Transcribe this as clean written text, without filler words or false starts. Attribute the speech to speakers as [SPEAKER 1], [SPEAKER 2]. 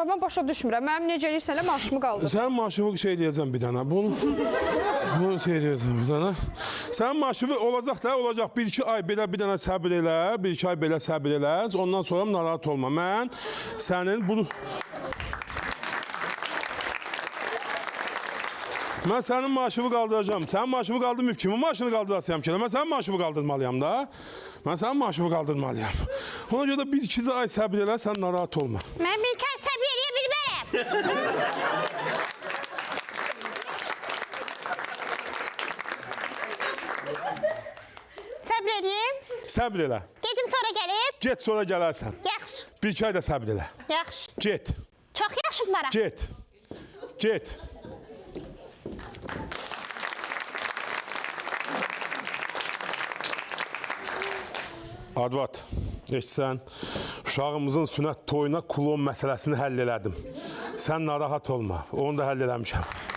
[SPEAKER 1] mən başa düşmürəm. Mənim necə eləyirsən, maaşımı qaldır.
[SPEAKER 2] Sən maaşımı şey deyəcəm bir dana. Bunu şey deyəcəm bir dana. Sən maaşımı olacaq da, olacaq. 1-2 ay belə bir dana səbir elə, 1-2 ay belə səbir elə. Ondan sonra narahat olma. Mən sənin bunu... Mən sənin maaşını qaldıracağım. Sənin maaşını qaldırmayıb kimin maaşını qaldırasıyam ki? Mən sənin maaşını qaldırmalıyam da. Mən sənin maaşını qaldırmalıyam. Ona görə də 1-2 ay səbir elə, sən narahat olma.
[SPEAKER 3] Mən 1-2 ay səbir eləyə bilmərəm. Səbir eləyim.
[SPEAKER 2] Səbir elə.
[SPEAKER 3] Gedim sonra gəlib.
[SPEAKER 2] Get sonra gələrsən.
[SPEAKER 3] Yaxşı.
[SPEAKER 2] 1-2 ay da səbir elə.
[SPEAKER 3] Yaxşı.
[SPEAKER 2] Get.
[SPEAKER 3] Çox yaxşı mara.
[SPEAKER 2] Get. Get. Advat, eşitsən, uşağımızın sünət toyuna klon məsələsini həll elədim. Sən narahat olma, onu da həll eləmişəm.